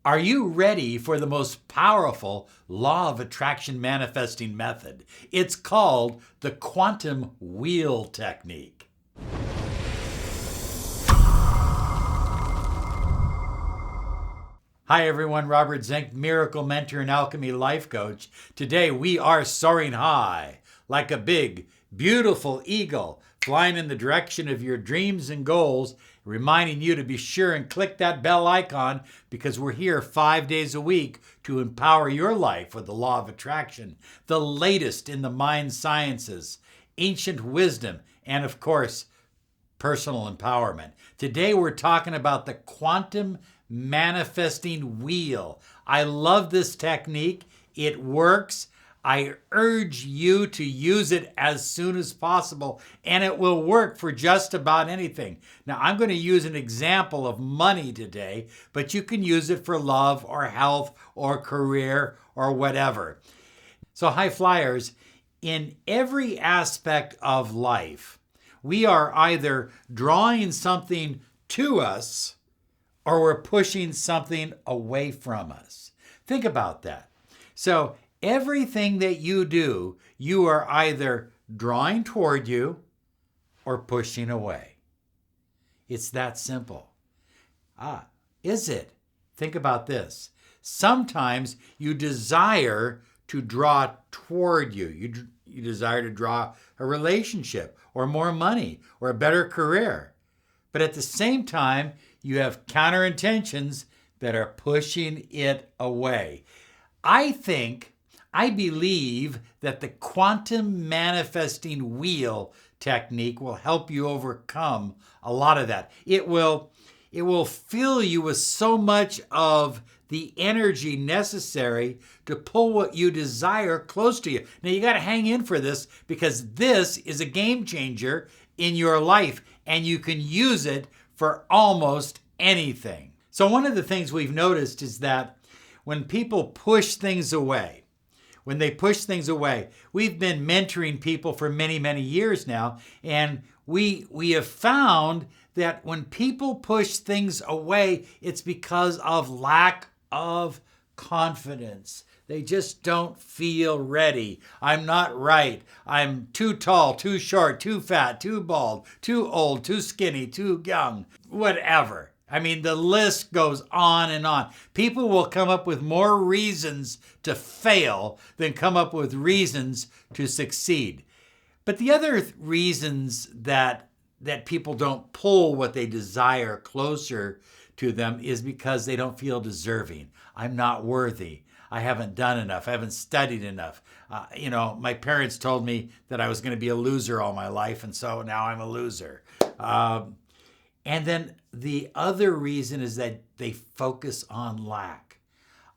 Are you ready for the most powerful law of attraction manifesting method? It's called the quantum wheel technique. Hi everyone, Robert Zink, miracle mentor and alchemy life coach. Today we are soaring high like a big, beautiful eagle, flying in the direction of your dreams and goals, reminding you to be sure and click that bell icon because we're here 5 days a week to empower your life with the law of attraction, the latest in the mind sciences, ancient wisdom, and of course, personal empowerment. Today we're talking about the quantum manifesting wheel. I love this technique. It works. I urge you to use it as soon as possible, and it will work for just about anything. Now, I'm going to use an example of money today, but you can use it for love or health or career or whatever. So, high flyers, in every aspect of life, we are either drawing something to us or we're pushing something away from us. Think about that. So, everything that you do, you are either drawing toward you or pushing away. It's that simple. Is it? Think about this. Sometimes you desire to draw toward you. You desire to draw a relationship or more money or a better career. But at the same time, you have counter intentions that are pushing it away. I believe that the quantum manifesting wheel technique will help you overcome a lot of that. It will fill you with so much of the energy necessary to pull what you desire close to you. Now you got to hang in for this because this is a game changer in your life and you can use it for almost anything. So one of the things we've noticed is that when people push things away, we've been mentoring people for many, many years now, and we have found that when people push things away, it's because of lack of confidence. They just don't feel ready. I'm not right. I'm too tall, too short, too fat, too bald, too old, too skinny, too young, whatever. I mean, the list goes on and on. People will come up with more reasons to fail than come up with reasons to succeed. But the other reasons that people don't pull what they desire closer to them is because they don't feel deserving. I'm not worthy. I haven't done enough. I haven't studied enough. My parents told me that I was going to be a loser all my life, and so now I'm a loser. And then the other reason is that they focus on lack.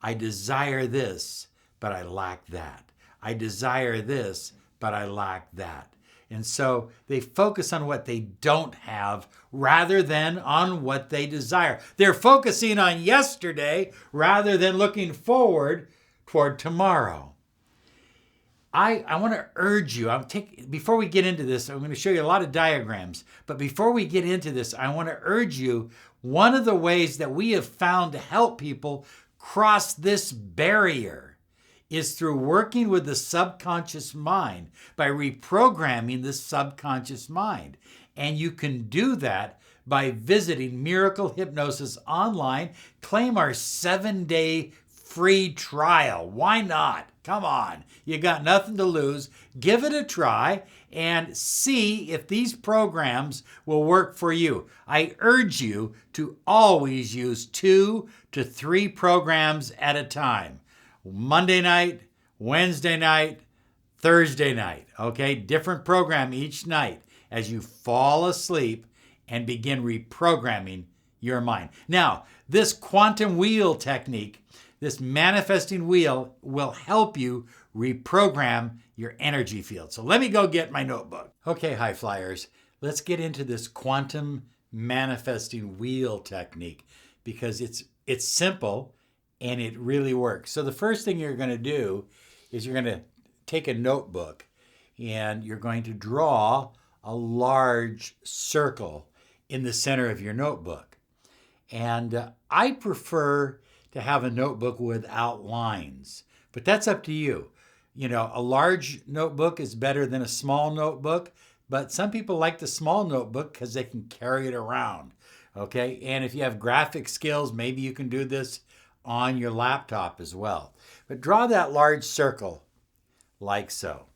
I desire this, but I lack that. I desire this, but I lack that. And so they focus on what they don't have rather than on what they desire. They're focusing on yesterday rather than looking forward toward tomorrow. I want to urge you, before we get into this, I'm going to show you a lot of diagrams, but before we get into this, I want to urge you, one of the ways that we have found to help people cross this barrier is through working with the subconscious mind, by reprogramming the subconscious mind. And you can do that by visiting Miracle Hypnosis online. Claim our 7-day free trial. Why not? Come on. You got nothing to lose. Give it a try and see if these programs will work for you. I urge you to always use 2 to 3 programs at a time. Monday night, Wednesday night, Thursday night. Okay? Different program each night as you fall asleep and begin reprogramming your mind. Now, this quantum wheel technique, this manifesting wheel, will help you reprogram your energy field. So let me go get my notebook. Okay, high flyers, let's get into this quantum manifesting wheel technique because it's simple and it really works. So the first thing you're going to do is you're going to take a notebook and you're going to draw a large circle in the center of your notebook. And I prefer to have a notebook without lines, but that's up to you. You know, a large notebook is better than a small notebook, but some people like the small notebook because they can carry it around. Okay, and if you have graphic skills, maybe you can do this on your laptop as well. But draw that large circle like so.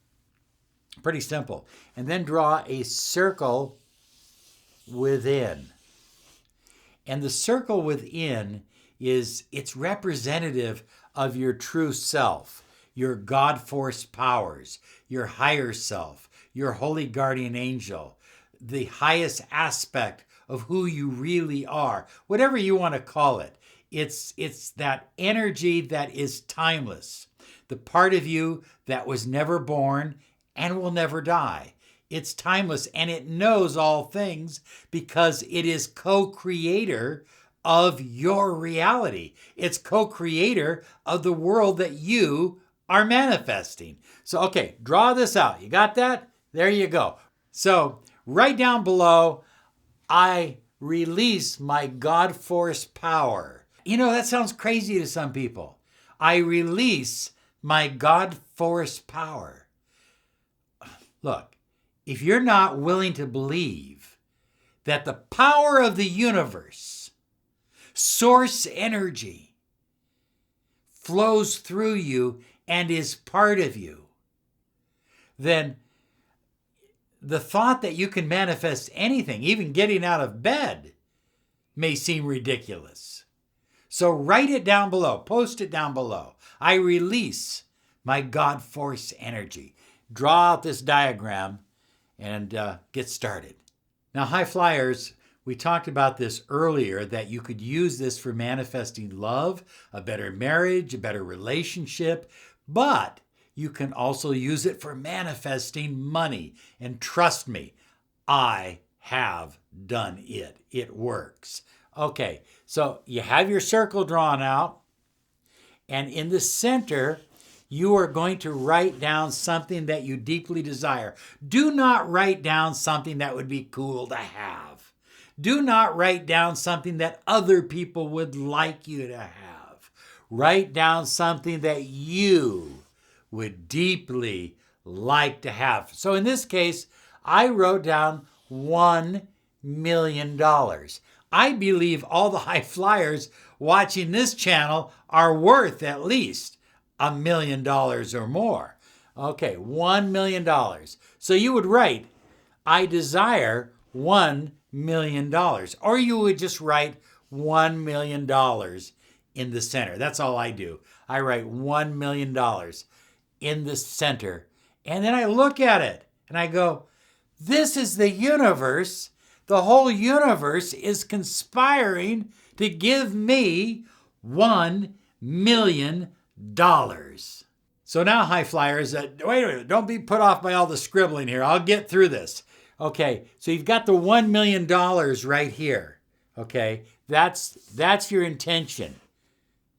Pretty simple. And then draw a circle within. And the circle within it's representative of your true self, your God force powers, your higher self, your holy guardian angel, the highest aspect of who you really are, whatever you want to call it. It's that energy that is timeless, the part of you that was never born and will never die. It's timeless and it knows all things because it is co-creator of your reality. It's co-creator of the world that you are manifesting. So, okay, draw this out. You got that? There you go. So, right down below, I release my God force power. You know, that sounds crazy to some people. I release my God force power. Look, if you're not willing to believe that the power of the universe, source energy, flows through you and is part of you, then the thought that you can manifest anything, even getting out of bed, may seem ridiculous. So write it down below, post it down below. I release my God force energy. Draw out this diagram and get started. Now, high flyers, we talked about this earlier, that you could use this for manifesting love, a better marriage, a better relationship, but you can also use it for manifesting money. And trust me, I have done it. It works. Okay, so you have your circle drawn out, and in the center, you are going to write down something that you deeply desire. Do not write down something that would be cool to have. Do not write down something that other people would like you to have. Write down something that you would deeply like to have. So in this case, I wrote down $1 million. I believe all the high flyers watching this channel are worth at least $1 million or more. Okay, $1 million. So you would write, I desire $1 million. Or you would just write $1 million in the center. That's all I do. I write $1 million in the center. And then I look at it and I go, this is the universe. The whole universe is conspiring to give me $1 million. So now, high flyers, wait a minute, don't be put off by all the scribbling here. I'll get through this. Okay, so you've got the $1 million right here. Okay, that's your intention.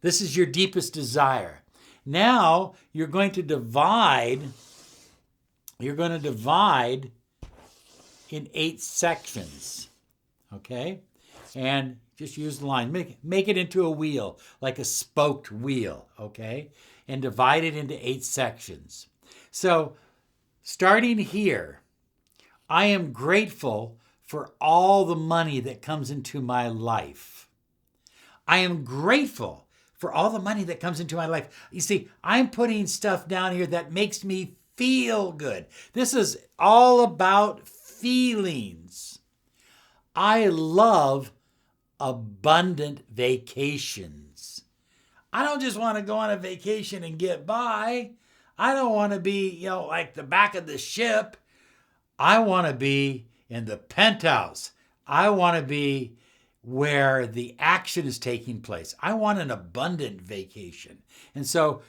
This is your deepest desire. Now you're going to divide. You're going to divide in 8 sections. Okay, and just use the line. Make it into a wheel, like a spoked wheel. Okay, and divide it into 8 sections. So starting here, I am grateful for all the money that comes into my life. I am grateful for all the money that comes into my life. You see, I'm putting stuff down here that makes me feel good. This is all about feelings. I love abundant vacations. I don't just want to go on a vacation and get by. I don't want to be, like the back of the ship. I want to be in the penthouse. I want to be where the action is taking place. I want an abundant vacation. And so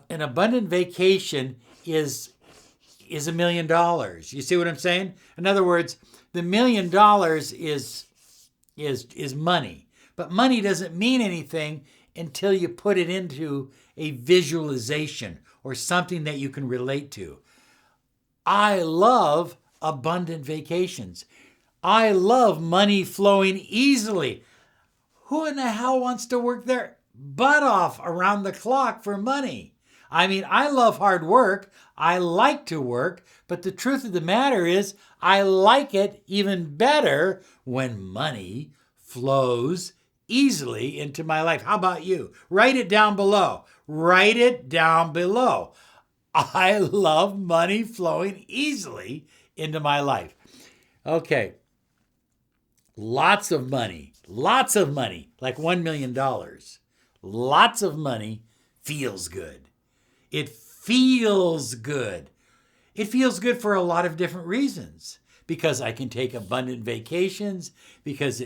an abundant vacation is $1 million. You see what I'm saying? In other words, the $1 million is money. But money doesn't mean anything until you put it into a visualization or something that you can relate to. I love abundant vacations. I love money flowing easily. Who in the hell wants to work there? butt off around the clock for money. I mean, I love hard work. I like to work, but the truth of the matter is, I like it even better when money flows easily into my life. How about you? Write it down below. Write it down below. I love money flowing easily into my life. Okay. Lots of money, like $1 million. Lots of money feels good. It feels good. It feels good for a lot of different reasons. Because I can take abundant vacations, because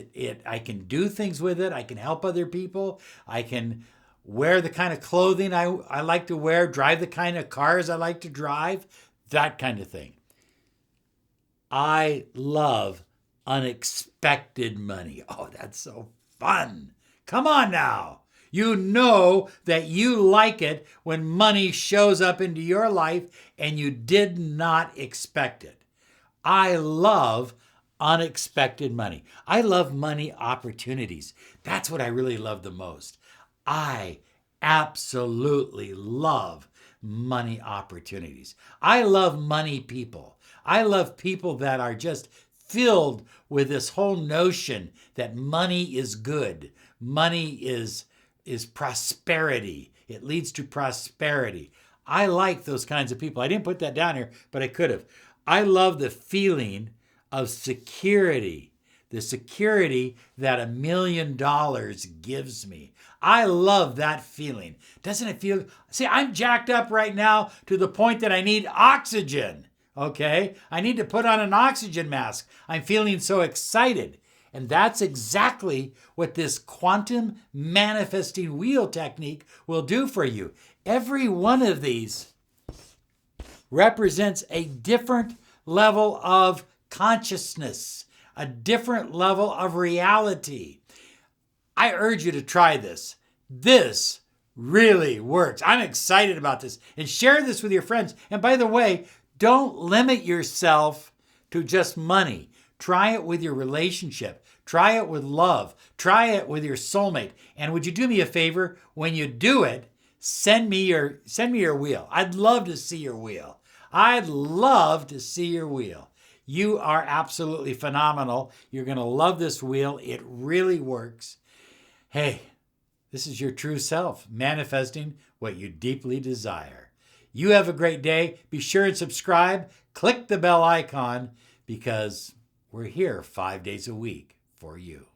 I can do things with it, I can help other people, I can wear the kind of clothing I like to wear, drive the kind of cars I like to drive, that kind of thing. I love unexpected money. Oh, that's so fun. Come on now. You know that you like it when money shows up into your life and you did not expect it. I love unexpected money. I love money opportunities. That's what I really love the most. I absolutely love money opportunities. I love money people. I love people that are just filled with this whole notion that money is good. Money is prosperity. It leads to prosperity. I like those kinds of people. I didn't put that down here, but I could have. I love the feeling of security, the security that $1 million gives me. I love that feeling. Doesn't it feel? See, I'm jacked up right now to the point that I need oxygen. Okay? I need to put on an oxygen mask. I'm feeling so excited. And that's exactly what this quantum manifesting wheel technique will do for you. Every one of these represents a different level of consciousness, a different level of reality. I urge you to try this. This really works. I'm excited about this. And share this with your friends. And by the way, don't limit yourself to just money. Try it with your relationship. Try it with love. Try it with your soulmate. And would you do me a favor? When you do it, send me your wheel. I'd love to see your wheel. I'd love to see your wheel. You are absolutely phenomenal. You're going to love this wheel. It really works. Hey, this is your true self, manifesting what you deeply desire. You have a great day. Be sure and subscribe. Click the bell icon because we're here 5 days a week for you.